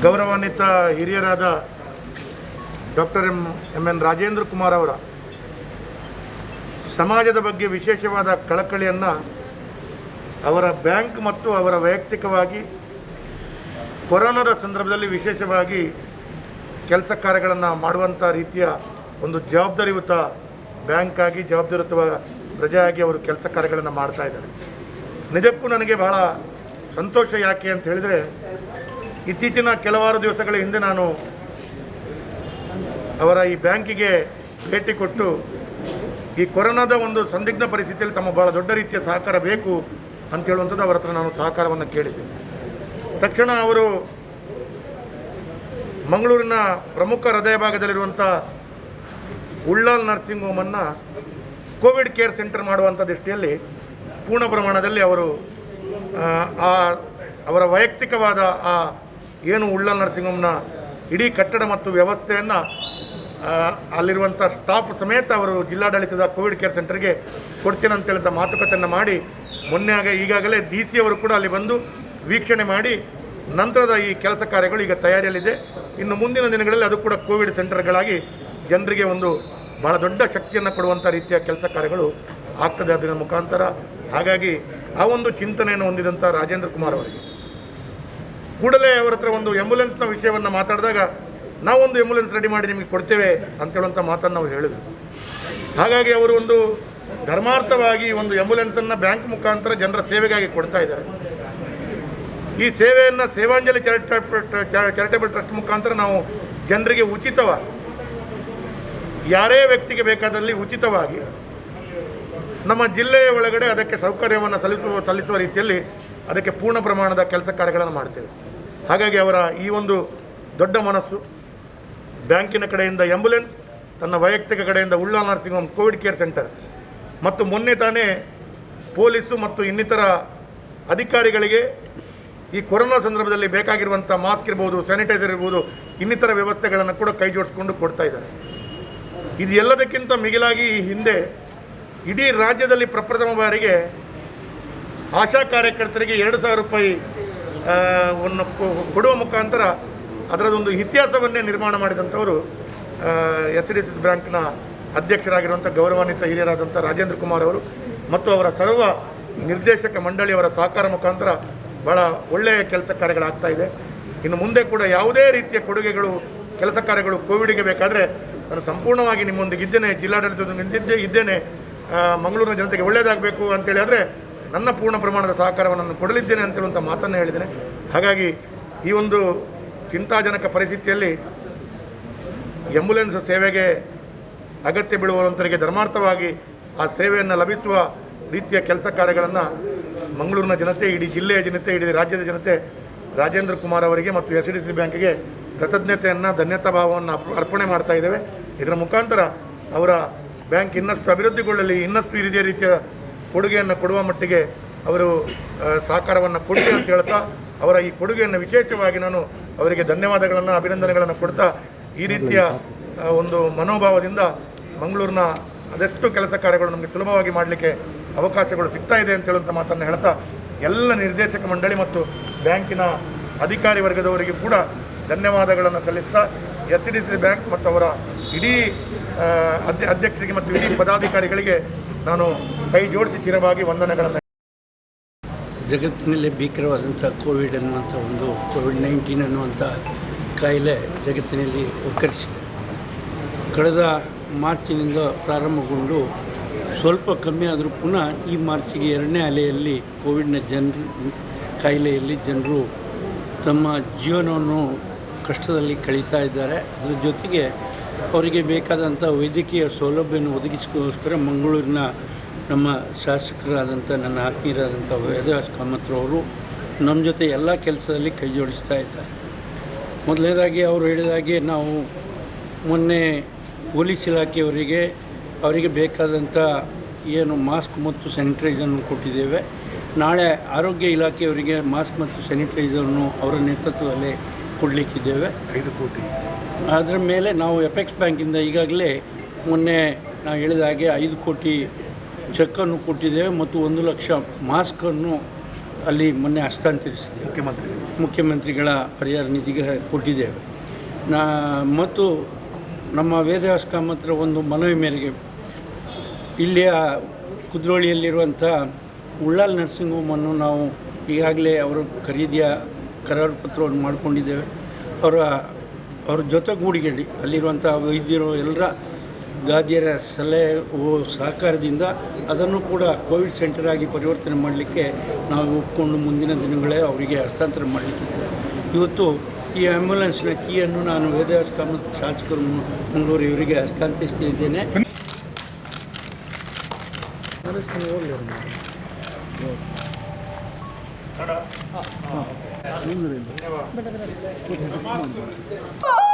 ಗೌರವಾನ್ವಿತ ಹಿರಿಯರಾದ doctor M.N.. Rajendra Kumar ಅವರ ಸಮಾಜದ ಬಗ್ಗೆ ವಿಶೇಷವಾದ ಕಳಕಳಿಯನ್ನು ಅವರ ಬ್ಯಾಂಕ್ ಮತ್ತು ಅವರ ವೈಯಕ್ತಿಕವಾಗಿ ಕೊರೋನಾದ ಸಂದರ್ಭದಲ್ಲಿ ವಿಶೇಷವಾಗಿ ಕೆಲಸ ಕಾರ್ಯಗಳನ್ನು ಮಾಡುವಂಥ ರೀತಿಯ ಒಂದು ಜವಾಬ್ದಾರಿಯುತ ಬ್ಯಾಂಕ್ ಆಗಿ ಜವಾಬ್ದಾರಿಯುತ ಪ್ರಜೆಯಾಗಿ ಅವರು ಕೆಲಸ ಕಾರ್ಯಗಳನ್ನು ಮಾಡ್ತಾ ಇದ್ದಾರೆ. ನಿಜಕ್ಕೂ ನನಗೆ ಬಹಳ ಸಂತೋಷ. ಯಾಕೆ ಅಂತ ಹೇಳಿದರೆ, ಇತ್ತೀಚಿನ ಕೆಲವಾರು ದಿವಸಗಳ ಹಿಂದೆ ನಾನು ಅವರ ಈ ಬ್ಯಾಂಕಿಗೆ ಭೇಟಿ ಕೊಟ್ಟು ಈ ಕೊರೋನಾದ ಒಂದು ಸಂದಿಗ್ಧ ಪರಿಸ್ಥಿತಿಯಲ್ಲಿ ತಮ್ಮ ಭಾಳ ದೊಡ್ಡ ರೀತಿಯ ಸಹಕಾರ ಬೇಕು ಅಂತ ಹೇಳುವಂಥದ್ದು ಅವರ ಹತ್ರ ನಾನು ಸಹಕಾರವನ್ನು ಕೇಳಿದ್ದೆ. ತಕ್ಷಣ ಅವರು ಮಂಗಳೂರಿನ ಪ್ರಮುಖ ಹೃದಯ ಭಾಗದಲ್ಲಿರುವಂಥ ಉಳ್ಳಾಲ್ ನರ್ಸಿಂಗ್ ಹೋಮನ್ನು ಕೋವಿಡ್ ಕೇರ್ ಸೆಂಟರ್ ಮಾಡುವಂಥ ದೃಷ್ಟಿಯಲ್ಲಿ ಪೂರ್ಣ ಪ್ರಮಾಣದಲ್ಲಿ ಅವರು ಅವರ ವೈಯಕ್ತಿಕವಾದ ಏನು ಉಳ್ಳಾಲ್ ನರ್ಸಿಂಗ್ ಹೋಮ್ನ ಇಡೀ ಕಟ್ಟಡ ಮತ್ತು ವ್ಯವಸ್ಥೆಯನ್ನು ಅಲ್ಲಿರುವಂಥ ಸ್ಟಾಫ್ ಸಮೇತ ಅವರು ಜಿಲ್ಲಾಡಳಿತದ ಕೋವಿಡ್ ಕೇರ್ ಸೆಂಟರ್ಗೆ ಕೊಡ್ತೇನೆ ಅಂತೇಳಿದ ಮಾತುಕತೆಯನ್ನು ಮಾಡಿ ಈಗಾಗಲೇ DC ಅವರು ಕೂಡ ಅಲ್ಲಿ ಬಂದು ವೀಕ್ಷಣೆ ಮಾಡಿ ನಂತರದ ಈ ಕೆಲಸ ಕಾರ್ಯಗಳು ಈಗ ತಯಾರಿಯಲ್ಲಿದೆ. ಇನ್ನು ಮುಂದಿನ ದಿನಗಳಲ್ಲಿ ಅದು ಕೂಡ ಕೋವಿಡ್ ಸೆಂಟರ್ಗಳಾಗಿ ಜನರಿಗೆ ಒಂದು ಭಾಳ ದೊಡ್ಡ ಶಕ್ತಿಯನ್ನು ಕೊಡುವಂಥ ರೀತಿಯ ಕೆಲಸ ಕಾರ್ಯಗಳು ಆಗ್ತದೆ ಅದರ ಮುಖಾಂತರ. ಹಾಗಾಗಿ ಆ ಒಂದು ಚಿಂತನೆಯನ್ನು ಹೊಂದಿದಂಥ ರಾಜೇಂದ್ರ ಕುಮಾರ್ ಅವರಿಗೆ ಕೂಡಲೇ ಅವರ ಹತ್ರ ಒಂದು ಆ್ಯಂಬುಲೆನ್ಸ್ನ ವಿಷಯವನ್ನು ಮಾತಾಡಿದಾಗ ನಾವೊಂದು ಆ್ಯಂಬುಲೆನ್ಸ್ ರೆಡಿ ಮಾಡಿ ನಿಮಗೆ ಕೊಡ್ತೇವೆ ಅಂತೇಳುವಂಥ ಮಾತನ್ನು ನಾವು ಹೇಳಿದರು. ಹಾಗಾಗಿ ಅವರು ಒಂದು ಧರ್ಮಾರ್ಥವಾಗಿ ಒಂದು ಆ್ಯಂಬುಲೆನ್ಸನ್ನು ಬ್ಯಾಂಕ್ ಮುಖಾಂತರ ಜನರ ಸೇವೆಗಾಗಿ ಕೊಡ್ತಾ ಇದ್ದಾರೆ. ಈ ಸೇವೆಯನ್ನು ಸೇವಾಂಜಲಿ ಚಾರಿಟೇಬಲ್ ಟ್ರಸ್ಟ್ ಮುಖಾಂತರ ನಾವು ಜನರಿಗೆ ಉಚಿತವಾಗಿ, ಯಾರೇ ವ್ಯಕ್ತಿಗೆ ಬೇಕಾದಲ್ಲಿ ಉಚಿತವಾಗಿ ನಮ್ಮ ಜಿಲ್ಲೆಯ ಒಳಗಡೆ ಅದಕ್ಕೆ ಸೌಕರ್ಯವನ್ನು ಸಲ್ಲಿಸುವ ರೀತಿಯಲ್ಲಿ ಅದಕ್ಕೆ ಪೂರ್ಣ ಪ್ರಮಾಣದ ಕೆಲಸ ಕಾರ್ಯಗಳನ್ನು ಮಾಡ್ತೇವೆ. ಹಾಗಾಗಿ ಅವರ ಈ ಒಂದು ದೊಡ್ಡ ಮನಸ್ಸು, ಬ್ಯಾಂಕಿನ ಕಡೆಯಿಂದ ಆ್ಯಂಬುಲೆನ್ಸ್, ತನ್ನ ವೈಯಕ್ತಿಕ ಕಡೆಯಿಂದ Ullal nursing home Covid care centre ಮತ್ತು ಮೊನ್ನೆ ತಾನೇ ಪೊಲೀಸು ಮತ್ತು ಇನ್ನಿತರ ಅಧಿಕಾರಿಗಳಿಗೆ ಈ ಕೊರೋನಾ ಸಂದರ್ಭದಲ್ಲಿ ಬೇಕಾಗಿರುವಂಥ ಮಾಸ್ಕ್ ಇರ್ಬೋದು, ಸ್ಯಾನಿಟೈಸರ್ ಇರ್ಬೋದು, ಇನ್ನಿತರ ವ್ಯವಸ್ಥೆಗಳನ್ನು ಕೂಡ ಕೈ ಜೋಡಿಸ್ಕೊಂಡು ಕೊಡ್ತಾ ಇದ್ದಾರೆ. ಇದು ಎಲ್ಲದಕ್ಕಿಂತ ಮಿಗಿಲಾಗಿ ಈ ಹಿಂದೆ ಇಡೀ ರಾಜ್ಯದಲ್ಲಿ ಪ್ರಪ್ರಥಮ ಬಾರಿಗೆ ಆಶಾ ಕಾರ್ಯಕರ್ತರಿಗೆ 2,000 ರೂಪಾಯಿ ಕೊಡುವ ಮುಖಾಂತರ ಅದರದೊಂದು ಇತಿಹಾಸವನ್ನೇ ನಿರ್ಮಾಣ ಮಾಡಿದಂಥವರು HDFC ಬ್ಯಾಂಕ್ನ ಅಧ್ಯಕ್ಷರಾಗಿರುವಂಥ ಗೌರವಾನ್ವಿತ ಹಿರಿಯರಾದಂಥ ರಾಜೇಂದ್ರ ಕುಮಾರ್ ಅವರು ಮತ್ತು ಅವರ ಸರ್ವ ನಿರ್ದೇಶಕ ಮಂಡಳಿಯವರ ಸಹಕಾರ ಮುಖಾಂತರ ಭಾಳ ಒಳ್ಳೆಯ ಕೆಲಸ ಕಾರ್ಯಗಳಾಗ್ತಾ ಇದೆ. ಇನ್ನು ಮುಂದೆ ಕೂಡ ಯಾವುದೇ ರೀತಿಯ ಕೊಡುಗೆಗಳು, ಕೆಲಸ ಕಾರ್ಯಗಳು ಕೋವಿಡ್ಗೆ ಬೇಕಾದರೆ ನಾನು ಸಂಪೂರ್ಣವಾಗಿ ನಿಮ್ಮೊಂದಿಗೆ ಇದ್ದೇನೆ, ಜಿಲ್ಲಾಡಳಿತದೊಂದಿಗೆ ಇದ್ದೇನೆ, ಮಂಗಳೂರಿನ ಜನತೆಗೆ ಒಳ್ಳೆಯದಾಗಬೇಕು ಅಂತೇಳಿ ಆದರೆ ನನ್ನ ಪೂರ್ಣ ಪ್ರಮಾಣದ ಸಹಕಾರವನ್ನು ನಾನು ಕೊಡಲಿದ್ದೇನೆ ಅಂತೇಳುವಂಥ ಮಾತನ್ನು ಹೇಳಿದ್ದೇನೆ. ಹಾಗಾಗಿ ಈ ಒಂದು ಚಿಂತಾಜನಕ ಪರಿಸ್ಥಿತಿಯಲ್ಲಿ ಆ್ಯಂಬುಲೆನ್ಸ್ ಸೇವೆಗೆ ಅಗತ್ಯ ಬೀಳುವಂಥವರಿಗೆ ಧರ್ಮಾರ್ಥವಾಗಿ ಆ ಸೇವೆಯನ್ನು ಲಭಿಸುವ ರೀತಿಯ ಕೆಲಸ ಕಾರ್ಯಗಳನ್ನು ಮಂಗಳೂರಿನ ಜನತೆ, ಇಡೀ ಜಿಲ್ಲೆಯ ಜನತೆ, ಇಡೀ ರಾಜ್ಯದ ಜನತೆ ರಾಜೇಂದ್ರ ಕುಮಾರ್ ಅವರಿಗೆ ಮತ್ತು HDFC ಬ್ಯಾಂಕಿಗೆ ಕೃತಜ್ಞತೆಯನ್ನು, ಧನ್ಯತಾ ಭಾವವನ್ನು ಅರ್ಪಣೆ ಮಾಡ್ತಾ ಇದ್ದೇವೆ. ಇದರ ಮುಖಾಂತರ ಅವರ ಬ್ಯಾಂಕ್ ಇನ್ನಷ್ಟು ಅಭಿವೃದ್ಧಿಗೊಳ್ಳಲಿ, ಇನ್ನಷ್ಟು ಇದೇ ರೀತಿಯ ಕೊಡುಗೆಯನ್ನು ಕೊಡುವ ಮಟ್ಟಿಗೆ ಅವರು ಸಹಕಾರವನ್ನು ಕೊಡಲಿ ಅಂತ ಹೇಳ್ತಾ, ಅವರ ಈ ಕೊಡುಗೆಯನ್ನು ವಿಶೇಷವಾಗಿ ನಾನು ಅವರಿಗೆ ಧನ್ಯವಾದಗಳನ್ನು, ಅಭಿನಂದನೆಗಳನ್ನು ಕೊಡ್ತಾ, ಈ ರೀತಿಯ ಒಂದು ಮನೋಭಾವದಿಂದ ಮಂಗಳೂರಿನ ಅದೆಷ್ಟು ಕೆಲಸ ಕಾರ್ಯಗಳು ನಮಗೆ ಸುಲಭವಾಗಿ ಮಾಡಲಿಕ್ಕೆ ಅವಕಾಶಗಳು ಸಿಗ್ತಾ ಇದೆ ಅಂತ ಹೇಳುವಂಥ ಮಾತನ್ನು ಹೇಳ್ತಾ, ಎಲ್ಲ ನಿರ್ದೇಶಕ ಮಂಡಳಿ ಮತ್ತು ಬ್ಯಾಂಕಿನ ಅಧಿಕಾರಿ ವರ್ಗದವರಿಗೆ ಕೂಡ ಧನ್ಯವಾದಗಳನ್ನು ಸಲ್ಲಿಸ್ತಾ, HDFC ಬ್ಯಾಂಕ್ ಮತ್ತು ಅವರ ಇಡೀ ಅಧ್ಯಕ್ಷರಿಗೆ ಮತ್ತು ಇಡೀ ಪದಾಧಿಕಾರಿಗಳಿಗೆ ನಾನು ಕೈ ಜೋಡಿಸಿ ಚಿರವಾಗಿ ವಂದನೆಗಳನ್ನು. ಜಗತ್ತಿನಲ್ಲೇ ಭೀಕರವಾದಂಥ ಕೋವಿಡ್ ಅನ್ನುವಂಥ ಒಂದು COVID-19 ಅನ್ನುವಂಥ ಕಾಯಿಲೆ ಜಗತ್ತಿನಲ್ಲಿ ಒಕ್ಕರಿಸಿದೆ. ಕಳೆದ ಮಾರ್ಚಿನಿಂದ ಪ್ರಾರಂಭಗೊಂಡು ಸ್ವಲ್ಪ ಕಮ್ಮಿ ಆದರೂ ಪುನಃ ಈ ಮಾರ್ಚಿಗೆ 2ನೇ ಅಲೆಯಲ್ಲಿ ಕೋವಿಡ್ನ ಕಾಯಿಲೆಯಲ್ಲಿ ಜನರು ತಮ್ಮ ಜೀವನವನ್ನು ಕಷ್ಟದಲ್ಲಿ ಕಳೀತಾ ಇದ್ದಾರೆ. ಅದರ ಜೊತೆಗೆ ಅವರಿಗೆ ಬೇಕಾದಂಥ ವೈದ್ಯಕೀಯ ಸೌಲಭ್ಯವನ್ನು ಒದಗಿಸೋಸ್ಕರ ಮಂಗಳೂರಿನ ನಮ್ಮ ಶಾಸಕರಾದಂಥ ನನ್ನ ಆತ್ಮೀಯರಾದಂಥ ವೇದವ್ಯಾಸ ಕಾಮತ್ರವರು ನಮ್ಮ ಜೊತೆ ಎಲ್ಲ ಕೆಲಸದಲ್ಲಿ ಕೈ ಜೋಡಿಸ್ತಾ ಇದ್ದಾರೆ. ಮೊದಲನೇದಾಗಿ ಅವರು ಹೇಳಿದಾಗೆ ನಾವು ಮೊನ್ನೆ ಪೊಲೀಸ್ ಇಲಾಖೆಯವರಿಗೆ ಅವರಿಗೆ ಬೇಕಾದಂಥ ಏನು ಮಾಸ್ಕ್ ಮತ್ತು ಸ್ಯಾನಿಟೈಸರನ್ನು ಕೊಟ್ಟಿದ್ದೇವೆ. ನಾಳೆ ಆರೋಗ್ಯ ಇಲಾಖೆಯವರಿಗೆ ಮಾಸ್ಕ್ ಮತ್ತು ಸ್ಯಾನಿಟೈಸರನ್ನು ಅವರ ನೇತೃತ್ವದಲ್ಲೇ ಕೊಡಲಿಕ್ಕಿದ್ದೇವೆ. 5 ಕೋಟಿ. ಅದರ ಮೇಲೆ ನಾವು ಎಪೆಕ್ಸ್ ಬ್ಯಾಂಕಿಂದ ಈಗಾಗಲೇ ಮೊನ್ನೆ ನಾವು ಹೇಳಿದ ಹಾಗೆ 5 ಕೋಟಿ ಚೆಕ್ಕನ್ನು ಕೊಟ್ಟಿದ್ದೇವೆ ಮತ್ತು 1 ಲಕ್ಷ ಮಾಸ್ಕನ್ನು ಅಲ್ಲಿ ಮೊನ್ನೆ ಹಸ್ತಾಂತರಿಸಿದ್ದೇವೆ. ಮುಖ್ಯಮಂತ್ರಿಗಳ ಪರಿಹಾರ ನಿಧಿಗೆ ಕೊಟ್ಟಿದ್ದೇವೆ. ಮತ್ತು ನಮ್ಮ ವೇದವ್ಯಾಸ ಕಾಮತ್ರ ಒಂದು ಮನವಿ ಮೇರೆಗೆ ಇಲ್ಲಿಯ ಕುದ್ರೋಳಿಯಲ್ಲಿರುವಂಥ ಉಳ್ಳಾಲ್ ನರ್ಸಿಂಗ್ ಹೋಮನ್ನು ನಾವು ಈಗಾಗಲೇ ಅವರು ಖರೀದಿಯ ಕರಾರು ಪತ್ರವನ್ನು ಮಾಡಿಕೊಂಡಿದ್ದೇವೆ. ಅವರ ಜೊತೆಗೂಡಿಗೆ ಅಲ್ಲಿರುವಂಥ ವೈದ್ಯರು ಎಲ್ಲರ ದಾದಿಯರ ಸಲಹೆ ಸಹಕಾರದಿಂದ ಅದನ್ನು ಕೂಡ ಕೋವಿಡ್ ಸೆಂಟರ್ ಆಗಿ ಪರಿವರ್ತನೆ ಮಾಡಲಿಕ್ಕೆ ನಾವು ಒಪ್ಪಿಕೊಂಡು ಮುಂದಿನ ದಿನಗಳೇ ಅವರಿಗೆ ಹಸ್ತಾಂತರ ಮಾಡಲಿಕ್ಕಿದ್ದೇವೆ. ಇವತ್ತು ಈ ಆ್ಯಂಬುಲೆನ್ಸ್ನ ಕೀಯನ್ನು ನಾನು ವೇದವ್ಯಾಸ ಕಾಮತ್ ಶಾಸಕರು ಮಂಗಳೂರು ಇವರಿಗೆ ಹಸ್ತಾಂತರಿಸ್ತಿದ್ದೇನೆ. ಧನ್ಯವಾದ.